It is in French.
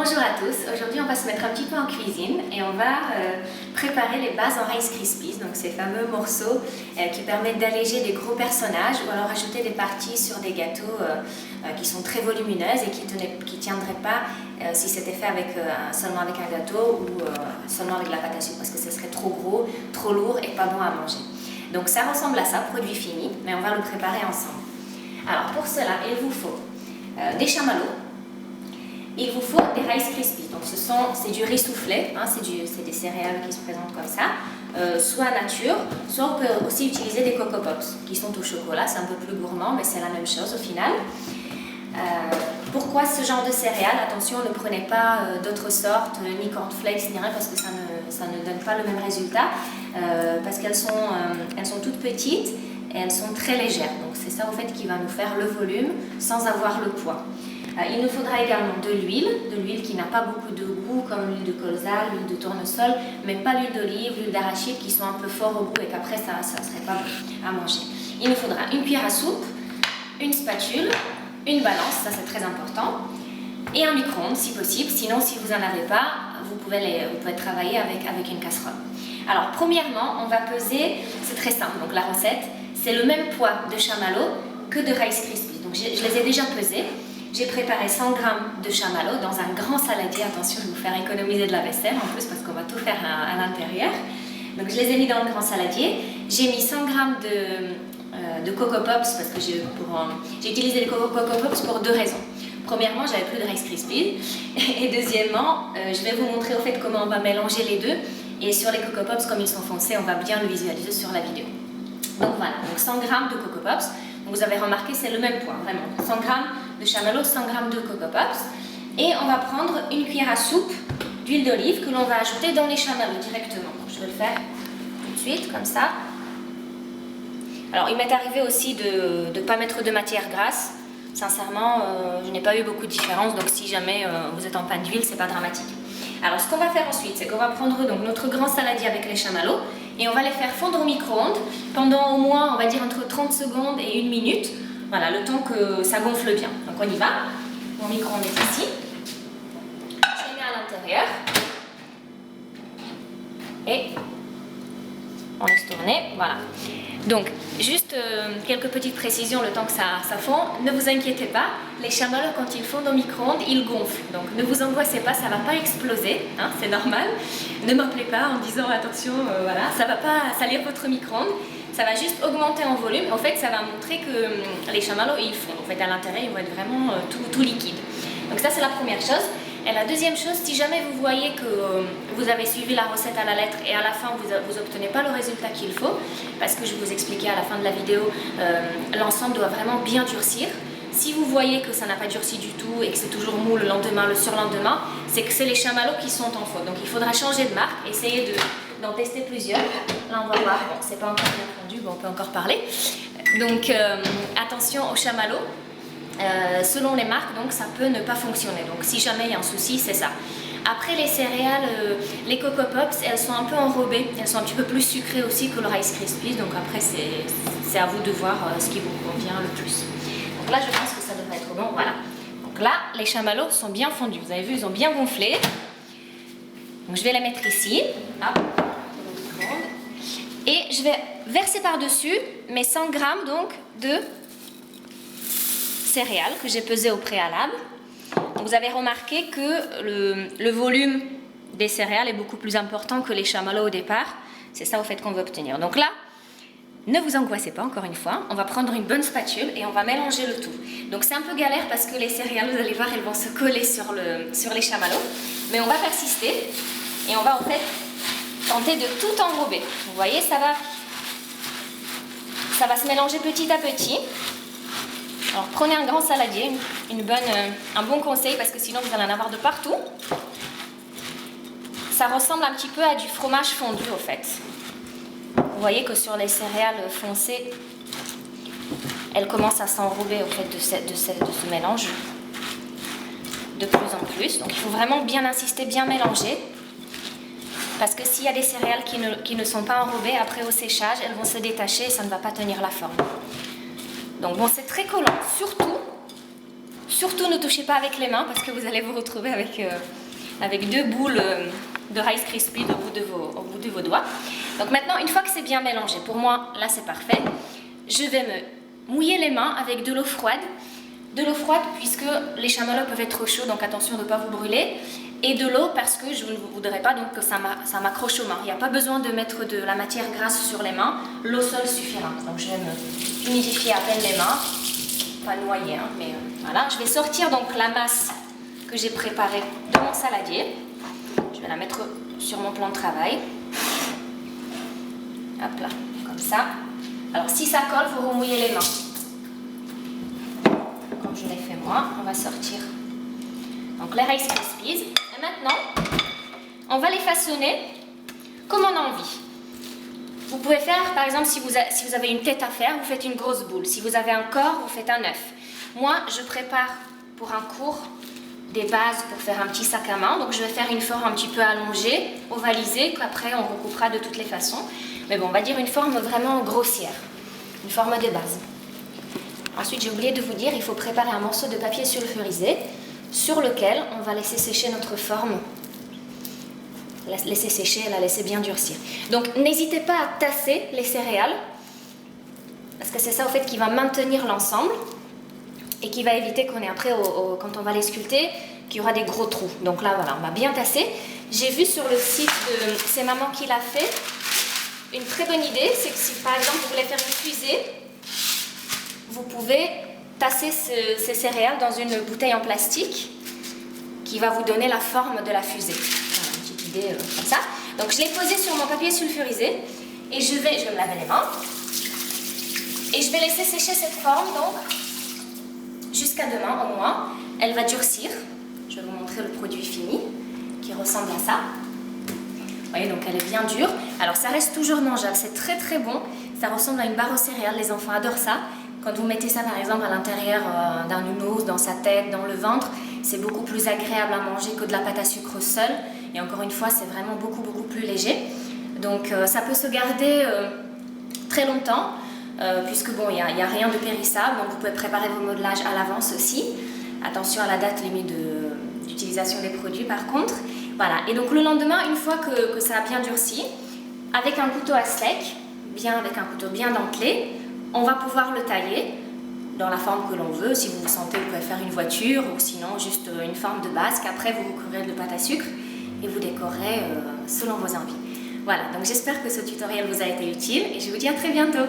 Bonjour à tous, aujourd'hui on va se mettre un petit peu en cuisine et on va préparer les bases en Rice Krispies, donc ces fameux morceaux qui permettent d'alléger des gros personnages ou alors ajouter des parties sur des gâteaux qui sont très volumineuses et qui ne tiendraient pas si c'était fait seulement avec un gâteau ou seulement avec de la pâte à sucre parce que ce serait trop gros, trop lourd et pas bon à manger. Donc ça ressemble à ça, produit fini, mais on va le préparer ensemble. Alors pour cela, il vous faut des chamallows. Il vous faut des Rice Krispies, donc c'est du riz soufflé, hein, c'est des céréales qui se présentent comme ça, soit nature, soit on peut aussi utiliser des Coco Pops qui sont au chocolat, c'est un peu plus gourmand mais c'est la même chose au final. Pourquoi ce genre de céréales? Attention, ne prenez pas d'autres sortes, ni cornflakes, ni rien, parce que ça ne donne pas le même résultat, parce qu'elles sont toutes petites et elles sont très légères, donc c'est ça au fait qui va nous faire le volume sans avoir le poids. Il nous faudra également de l'huile qui n'a pas beaucoup de goût comme l'huile de colza, l'huile de tournesol, mais pas l'huile d'olive, l'huile d'arachide qui sont un peu forts au goût et qu'après ça ne serait pas bon à manger. Il nous faudra une cuillère à soupe, une spatule, une balance, ça c'est très important, et un micro-ondes si possible, sinon si vous n'en avez pas, vous pouvez travailler avec une casserole. Alors premièrement, on va peser, c'est très simple, donc la recette, c'est le même poids de chamallows que de Rice Krispies, donc je les ai déjà pesés. J'ai préparé 100 g de chamallows dans un grand saladier. Attention, je vais vous faire économiser de la vaisselle en plus parce qu'on va tout faire à l'intérieur. Donc je les ai mis dans le grand saladier. J'ai mis 100 g de Coco Pops parce que j'ai utilisé les Coco Pops pour deux raisons. Premièrement, j'avais plus de Rice Krispies. Et deuxièmement, je vais vous montrer au fait comment on va mélanger les deux. Et sur les Coco Pops, comme ils sont foncés, on va bien le visualiser sur la vidéo. Donc voilà, donc 100 g de Coco Pops. Donc vous avez remarqué, c'est le même poids, vraiment. 100 g de chamallows, 100 g de Coco Pops. Et on va prendre une cuillère à soupe d'huile d'olive que l'on va ajouter dans les chamallows directement. Donc, je vais le faire tout de suite, comme ça. Alors, il m'est arrivé aussi de ne pas mettre de matière grasse. Sincèrement, je n'ai pas eu beaucoup de différence. Donc, si jamais vous êtes en panne d'huile, c'est pas dramatique. Alors, ce qu'on va faire ensuite, c'est qu'on va prendre donc, notre grand saladier avec les chamallows et on va les faire fondre au micro-ondes pendant au moins, on va dire, entre 30 secondes et 1 minute. Voilà, le temps que ça gonfle bien. Donc, on y va. Mon micro-ondes est ici. Je les mets à l'intérieur. Et on laisse tourner. Voilà. Donc, juste quelques petites précisions le temps que ça fond. Ne vous inquiétez pas, les chamallows, quand ils fondent au micro-ondes, ils gonflent. Donc, ne vous angoissez pas, ça ne va pas exploser, hein, c'est normal. Ne m'appelez pas en disant attention, voilà, ça ne va pas salir votre micro-ondes. Ça va juste augmenter en volume. En fait, ça va montrer que les chamallows, ils fondent. En fait, à l'intérieur, ils vont être vraiment tout liquide. Donc, ça, c'est la première chose. Et la deuxième chose, si jamais vous voyez que vous avez suivi la recette à la lettre et à la fin vous n'obtenez pas le résultat qu'il faut, parce que je vous expliquais à la fin de la vidéo, l'ensemble doit vraiment bien durcir. Si vous voyez que ça n'a pas durci du tout et que c'est toujours mou le lendemain, le surlendemain, c'est que c'est les chamallows qui sont en faute. Donc il faudra changer de marque, essayer d'en tester plusieurs. Là on va voir, bon, c'est pas encore bien fondu, bon, on peut encore parler. Donc attention aux chamallows. Selon les marques, donc ça peut ne pas fonctionner. Donc si jamais il y a un souci, c'est ça. Après les céréales, les Coco Pops, elles sont un peu enrobées. Elles sont un petit peu plus sucrées aussi que le Rice Krispies. Donc après, c'est à vous de voir ce qui vous convient le plus. Donc là, je pense que ça devrait être bon. Voilà. Donc là, les chamallows sont bien fondus. Vous avez vu, ils ont bien gonflé. Donc je vais les mettre ici. Hop. Et je vais verser par-dessus mes 100 g donc de céréales que j'ai pesées au préalable. Donc vous avez remarqué que le volume des céréales est beaucoup plus important que les chamallows au départ. C'est ça au fait qu'on veut obtenir. Donc là, ne vous angoissez pas encore une fois. On va prendre une bonne spatule et on va mélanger le tout. Donc c'est un peu galère parce que les céréales, vous allez voir, elles vont se coller sur les chamallows. Mais on va persister et on va en fait tenter de tout enrober. Vous voyez, ça va se mélanger petit à petit. Alors prenez un grand saladier, un bon conseil parce que sinon vous allez en avoir de partout. Ça ressemble un petit peu à du fromage fondu au fait. Vous voyez que sur les céréales foncées, elles commencent à s'enrober au fait de ce mélange de plus en plus. Donc il faut vraiment bien insister, bien mélanger. Parce que s'il y a des céréales qui ne sont pas enrobées, après au séchage, elles vont se détacher et ça ne va pas tenir la forme. Donc bon, c'est très collant, Surtout ne touchez pas avec les mains parce que vous allez vous retrouver avec deux boules de Rice Krispies au bout de vos doigts. Donc maintenant, une fois que c'est bien mélangé, pour moi, là c'est parfait, je vais me mouiller les mains avec de l'eau froide. De l'eau froide puisque les chamallows peuvent être trop chauds, donc attention de ne pas vous brûler. Et de l'eau parce que je ne voudrais pas donc que ça m'accroche aux mains. Il n'y a pas besoin de mettre de la matière grasse sur les mains, l'eau seule suffira. Donc je vais me humidifier à peine les mains, pas noyer, hein, mais voilà. Je vais sortir donc la masse que j'ai préparée de mon saladier. Je vais la mettre sur mon plan de travail. Hop là, comme ça. Alors si ça colle, il faut remouiller les mains. Comme je l'ai fait moi, on va sortir donc les Rice Krispies. Et maintenant, on va les façonner comme on a envie. Vous pouvez faire, par exemple, si vous avez une tête à faire, vous faites une grosse boule. Si vous avez un corps, vous faites un œuf. Moi, je prépare pour un cours des bases pour faire un petit sac à main. Donc, je vais faire une forme un petit peu allongée, ovalisée, qu'après, on recoupera de toutes les façons. Mais bon, on va dire une forme vraiment grossière, une forme de base. Ensuite, j'ai oublié de vous dire, il faut préparer un morceau de papier sulfurisé sur lequel on va laisser sécher notre forme. La laisser sécher et la laisser bien durcir. Donc, n'hésitez pas à tasser les céréales, parce que c'est ça, au fait, qui va maintenir l'ensemble et qui va éviter qu'on ait après, quand on va les sculpter, qu'il y aura des gros trous. Donc là, voilà, on va bien tasser. J'ai vu sur le site de C'est Maman qui l'a fait, une très bonne idée, c'est que si, par exemple, vous voulez faire une fusée, vous pouvez tasser ces céréales dans une bouteille en plastique qui va vous donner la forme de la fusée. Voilà, une petite idée comme ça. Donc je l'ai posé sur mon papier sulfurisé et je vais me laver les mains et je vais laisser sécher cette forme donc jusqu'à demain au moins. Elle va durcir. Je vais vous montrer le produit fini qui ressemble à ça. Vous voyez, donc elle est bien dure. Alors ça reste toujours mangeable, c'est très très bon. Ça ressemble à une barre aux céréales, les enfants adorent ça. Quand vous mettez ça par exemple à l'intérieur d'un nounours, dans sa tête, dans le ventre, c'est beaucoup plus agréable à manger que de la pâte à sucre seule. Et encore une fois, c'est vraiment beaucoup plus léger. Donc ça peut se garder très longtemps, puisque bon, il n'y a rien de périssable. Donc vous pouvez préparer vos modelages à l'avance aussi. Attention à la date limite d'utilisation des produits par contre. Voilà, et donc le lendemain, une fois que ça a bien durci, avec un couteau à steak, avec un couteau bien dentelé, on va pouvoir le tailler dans la forme que l'on veut. Si vous sentez, vous pouvez faire une voiture ou sinon juste une forme de base qu'après vous recouvrirez de pâte à sucre et vous décorez selon vos envies. Voilà, donc j'espère que ce tutoriel vous a été utile et je vous dis à très bientôt.